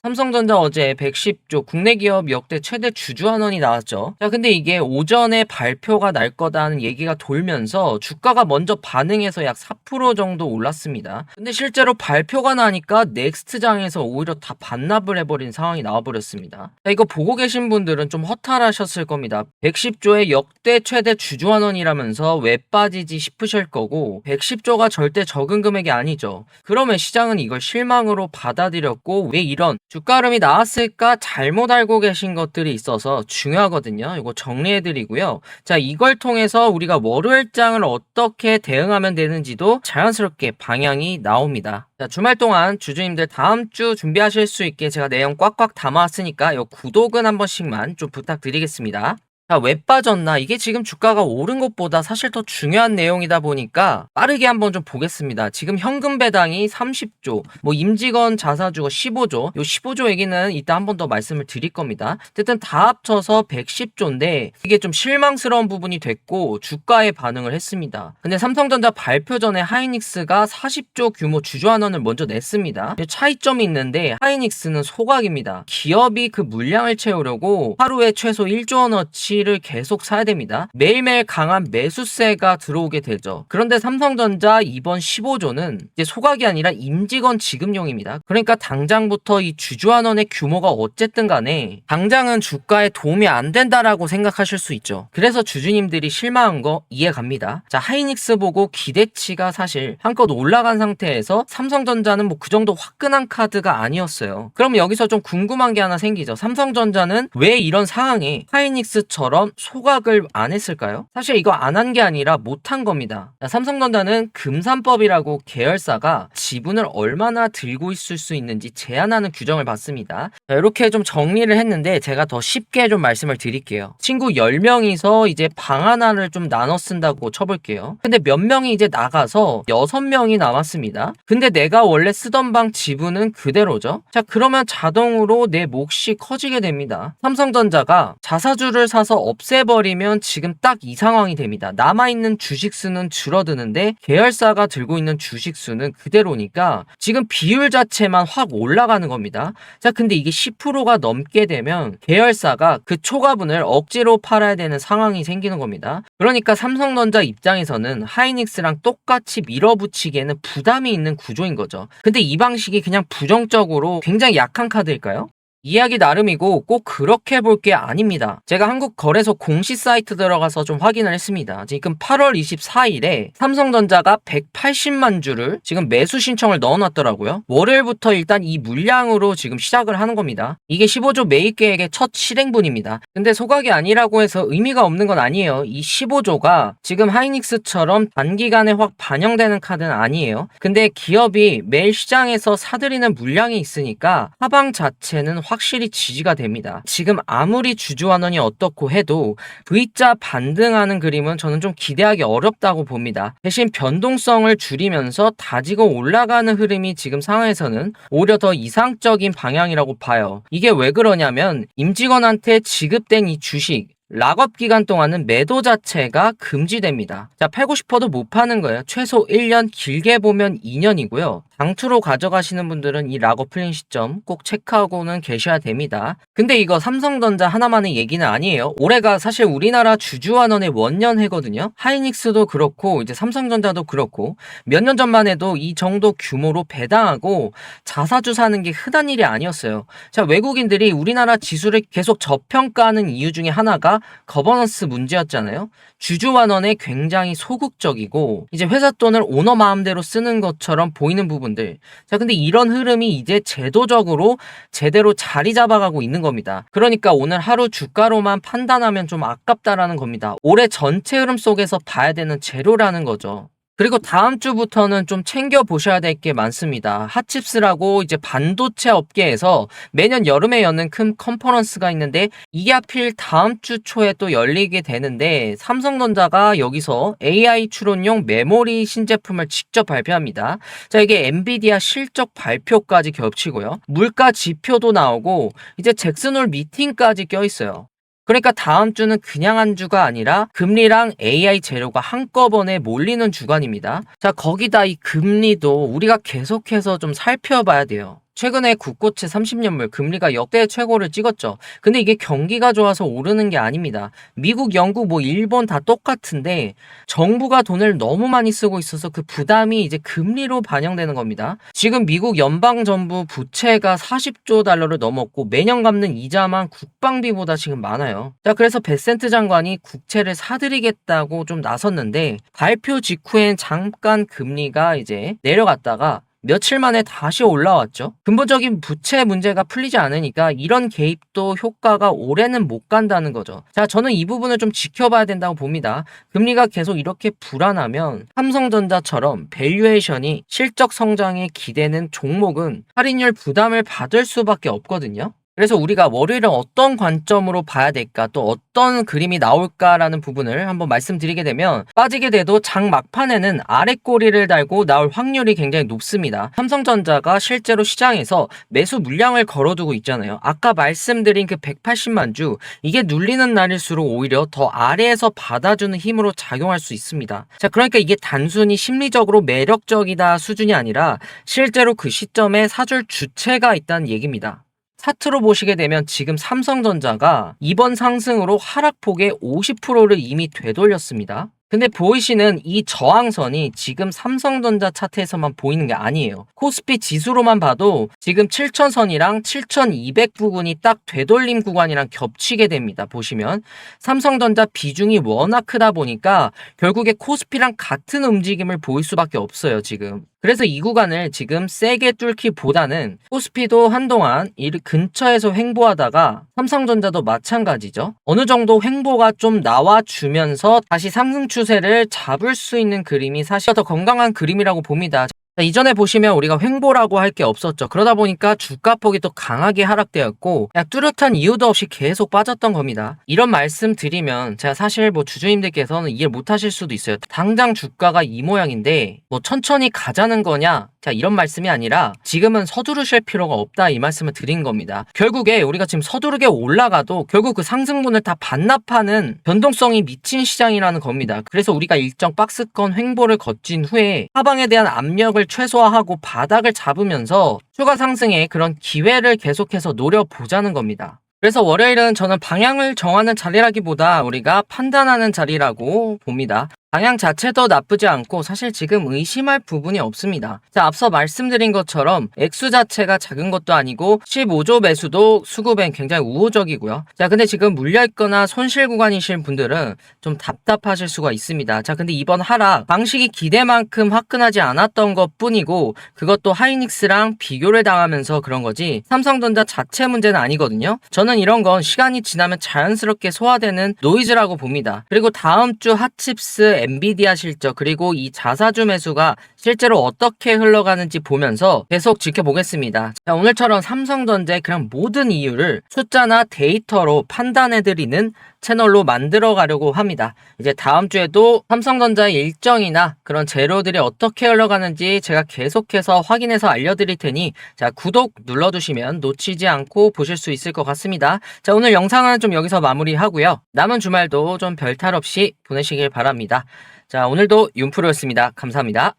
삼성전자 어제 110조 국내 기업 역대 최대 주주환원이 나왔죠. 자, 근데 이게 오전에 발표가 날 거다는 얘기가 돌면서 주가가 먼저 반응해서 약 4% 정도 올랐습니다. 근데 실제로 발표가 나니까 넥스트장에서 오히려 다 반납을 해버린 상황이 나와버렸습니다. 자, 이거 보고 계신 분들은 좀 허탈하셨을 겁니다. 110조의 역대 최대 주주환원이라면서 왜 빠지지 싶으실 거고, 110조가 절대 적은 금액이 아니죠. 그러면 시장은 이걸 실망으로 받아들였고, 왜 이런 주가 흐름이 나왔을까 잘못 알고 계신 것들이 있어서 중요하거든요. 이거 정리해드리고요. 자, 이걸 통해서 우리가 월요일장을 어떻게 대응하면 되는지도 자연스럽게 방향이 나옵니다. 자, 주말 동안 주주님들 다음 주 준비하실 수 있게 제가 내용 꽉꽉 담아왔으니까 이 구독은 한 번씩만 좀 부탁드리겠습니다. 자, 왜 빠졌나? 이게 지금 주가가 오른 것보다 사실 더 중요한 내용이다 보니까 빠르게 한번 좀 보겠습니다. 지금 현금 배당이 30조, 임직원 자사주가 15조, 요 15조 얘기는 이따 한 번 더 말씀을 드릴 겁니다. 어쨌든 다 합쳐서 110조인데 이게 좀 실망스러운 부분이 됐고 주가에 반응을 했습니다. 근데 삼성전자 발표 전에 하이닉스가 40조 규모 주주환원을 먼저 냈습니다. 차이점이 있는데 하이닉스는 소각입니다. 기업이 그 물량을 채우려고 하루에 최소 1조 원어치 를 계속 사야 됩니다. 매일매일 강한 매수세가 들어오게 되죠. 그런데 삼성전자 이번 15조는 이제 소각이 아니라 임직원 지급용입니다. 그러니까 당장부터 이 주주환원의 규모가 어쨌든 간에 당장은 주가에 도움이 안 된다라고 생각하실 수 있죠. 그래서 주주님들이 실망한 거 이해 갑니다. 자, 하이닉스 보고 기대치가 사실 한껏 올라간 상태에서 삼성전자는 그 정도 화끈한 카드가 아니었어요. 그럼 여기서 좀 궁금한 게 하나 생기죠. 삼성전자는 왜 이런 상황에 하이닉스처럼 소각을 안 했을까요? 사실 이거 안 한 게 아니라 못 한 겁니다. 삼성전자는 금산법이라고 계열사가 지분을 얼마나 들고 있을 수 있는지 제한하는 규정을 받습니다. 자, 이렇게 좀 정리를 했는데 제가 더 쉽게 좀 말씀을 드릴게요. 친구 10명이서 이제 방 하나를 좀 나눠 쓴다고 쳐볼게요. 근데 몇 명이 이제 나가서 6명이 남았습니다. 근데 내가 원래 쓰던 방 지분은 그대로죠. 자, 그러면 자동으로 내 몫이 커지게 됩니다. 삼성전자가 자사주를 사서 없애버리면 지금 딱 이 상황이 됩니다. 남아있는 주식수는 줄어드는데 계열사가 들고 있는 주식수는 그대로니까 지금 비율 자체만 확 올라가는 겁니다. 자, 근데 이게 10%가 넘게 되면 계열사가 그 초과분을 억지로 팔아야 되는 상황이 생기는 겁니다. 그러니까 삼성전자 입장에서는 하이닉스랑 똑같이 밀어붙이기에는 부담이 있는 구조인 거죠. 근데 이 방식이 그냥 부정적으로 굉장히 약한 카드일까요? 이야기 나름이고 꼭 그렇게 볼 게 아닙니다. 제가 한국거래소 공식 사이트 들어가서 좀 확인을 했습니다. 지금 8월 24일에 삼성전자가 180만 주를 지금 매수 신청을 넣어놨더라고요. 월요일부터 일단 이 물량으로 지금 시작을 하는 겁니다. 이게 15조 매입 계획의 첫 실행분입니다. 근데 소각이 아니라고 해서 의미가 없는 건 아니에요. 이 15조가 지금 하이닉스처럼 단기간에 확 반영되는 카드는 아니에요. 근데 기업이 매일 시장에서 사들이는 물량이 있으니까 하방 자체는 확실히 지지가 됩니다. 지금 아무리 주주환원이 어떻고 해도 V자 반등하는 그림은 저는 좀 기대하기 어렵다고 봅니다. 대신 변동성을 줄이면서 다지고 올라가는 흐름이 지금 상황에서는 오히려 더 이상적인 방향이라고 봐요. 이게 왜 그러냐면 임직원한테 지급된 이 주식 락업 기간 동안은 매도 자체가 금지됩니다. 자, 팔고 싶어도 못 파는 거예요. 최소 1년, 길게 보면 2년이고요. 당투로 가져가시는 분들은 이 락업 풀린 시점 꼭 체크하고는 계셔야 됩니다. 근데 이거 삼성전자 하나만의 얘기는 아니에요. 올해가 사실 우리나라 주주환원의 원년해거든요. 하이닉스도 그렇고 이제 삼성전자도 그렇고 몇 년 전만 해도 이 정도 규모로 배당하고 자사주 사는 게 흔한 일이 아니었어요. 자, 외국인들이 우리나라 지수를 계속 저평가하는 이유 중에 하나가 거버넌스 문제였잖아요. 주주환원에 굉장히 소극적이고 이제 회사 돈을 오너 마음대로 쓰는 것처럼 보이는 부분들. 자, 근데 이런 흐름이 이제 제도적으로 제대로 자리 잡아가고 있는 겁니다. 그러니까 오늘 하루 주가로만 판단하면 좀 아깝다라는 겁니다. 올해 전체 흐름 속에서 봐야 되는 재료라는 거죠. 그리고 다음 주부터는 좀 챙겨 보셔야 될 게 많습니다. 핫칩스라고 이제 반도체 업계에서 매년 여름에 여는 큰 컨퍼런스가 있는데 이게 하필 다음 주 초에 또 열리게 되는데 삼성전자가 여기서 AI 추론용 메모리 신제품을 직접 발표합니다. 자, 이게 엔비디아 실적 발표까지 겹치고요. 물가 지표도 나오고 이제 잭슨홀 미팅까지 껴있어요. 그러니까 다음 주는 그냥 한 주가 아니라 금리랑 AI 재료가 한꺼번에 몰리는 주간입니다. 자, 거기다 이 금리도 우리가 계속해서 좀 살펴봐야 돼요. 최근에 국고채 30년물 금리가 역대 최고를 찍었죠. 근데 이게 경기가 좋아서 오르는 게 아닙니다. 미국, 영국, 뭐 일본 다 똑같은데 정부가 돈을 너무 많이 쓰고 있어서 그 부담이 이제 금리로 반영되는 겁니다. 지금 미국 연방정부 부채가 40조 달러를 넘었고 매년 갚는 이자만 국방비보다 지금 많아요. 자, 그래서 베센트 장관이 국채를 사들이겠다고 좀 나섰는데 발표 직후엔 잠깐 금리가 이제 내려갔다가 며칠 만에 다시 올라왔죠. 근본적인 부채 문제가 풀리지 않으니까 이런 개입도 효과가 올해는 못 간다는 거죠. 자, 저는 이 부분을 좀 지켜봐야 된다고 봅니다. 금리가 계속 이렇게 불안하면 삼성전자처럼 밸류에이션이 실적 성장에 기대는 종목은 할인율 부담을 받을 수밖에 없거든요. 그래서 우리가 월요일은 어떤 관점으로 봐야 될까, 또 어떤 그림이 나올까라는 부분을 한번 말씀드리게 되면, 빠지게 돼도 장 막판에는 아래 꼬리를 달고 나올 확률이 굉장히 높습니다. 삼성전자가 실제로 시장에서 매수 물량을 걸어두고 있잖아요. 아까 말씀드린 그 180만 주, 이게 눌리는 날일수록 오히려 더 아래에서 받아주는 힘으로 작용할 수 있습니다. 자, 그러니까 이게 단순히 심리적으로 매력적이다 수준이 아니라 실제로 그 시점에 사줄 주체가 있다는 얘기입니다. 차트로 보시게 되면 지금 삼성전자가 이번 상승으로 하락폭의 50%를 이미 되돌렸습니다. 근데 보이시는 이 저항선이 지금 삼성전자 차트에서만 보이는 게 아니에요. 코스피 지수로만 봐도 지금 7000선이랑 7200 부근이 딱 되돌림 구간이랑 겹치게 됩니다. 보시면 삼성전자 비중이 워낙 크다 보니까 결국에 코스피랑 같은 움직임을 보일 수밖에 없어요, 지금. 그래서 이 구간을 지금 세게 뚫기보다는 코스피도 한동안 이 근처에서 횡보하다가 삼성전자도 마찬가지죠. 어느 정도 횡보가 좀 나와주면서 다시 상승 추세를 잡을 수 있는 그림이 사실 더 건강한 그림이라고 봅니다. 이전에 보시면 우리가 횡보라고 할 게 없었죠. 그러다 보니까 주가폭이 또 강하게 하락되었고 그냥 뚜렷한 이유도 없이 계속 빠졌던 겁니다. 이런 말씀 드리면 제가 사실 뭐 주주님들께서는 이해 못 하실 수도 있어요. 당장 주가가 이 모양인데 뭐 천천히 가자는 거냐? 자, 이런 말씀이 아니라 지금은 서두르실 필요가 없다 이 말씀을 드린 겁니다. 결국에 우리가 지금 서두르게 올라가도 결국 그 상승분을 다 반납하는 변동성이 미친 시장이라는 겁니다. 그래서 우리가 일정 박스권 횡보를 거친 후에 하방에 대한 압력을 최소화하고 바닥을 잡으면서 추가 상승의 그런 기회를 계속해서 노려보자는 겁니다. 그래서 월요일은 저는 방향을 정하는 자리라기보다 우리가 판단하는 자리라고 봅니다. 방향 자체도 나쁘지 않고 사실 지금 의심할 부분이 없습니다. 자, 앞서 말씀드린 것처럼 액수 자체가 작은 것도 아니고 15조 매수도 수급엔 굉장히 우호적이고요. 자, 근데 지금 물려있거나 손실 구간이신 분들은 좀 답답하실 수가 있습니다. 자, 근데 이번 하락 방식이 기대만큼 화끈하지 않았던 것 뿐이고 그것도 하이닉스랑 비교를 당하면서 그런 거지 삼성전자 자체 문제는 아니거든요. 저는 이런 건 시간이 지나면 자연스럽게 소화되는 노이즈라고 봅니다. 그리고 다음 주 핫칩스 엔비디아 실적 그리고 이 자사주 매수가 실제로 어떻게 흘러가는지 보면서 계속 지켜보겠습니다. 자, 오늘처럼 삼성전자의 그냥 모든 이유를 숫자나 데이터로 판단해드리는 채널로 만들어 가려고 합니다. 이제 다음 주에도 삼성전자의 일정이나 그런 재료들이 어떻게 흘러가는지 제가 계속해서 확인해서 알려드릴 테니 자, 구독 눌러두시면 놓치지 않고 보실 수 있을 것 같습니다. 자, 오늘 영상은 좀 여기서 마무리하고요. 남은 주말도 좀 별탈 없이 보내시길 바랍니다. 자, 오늘도 윤프로였습니다. 감사합니다.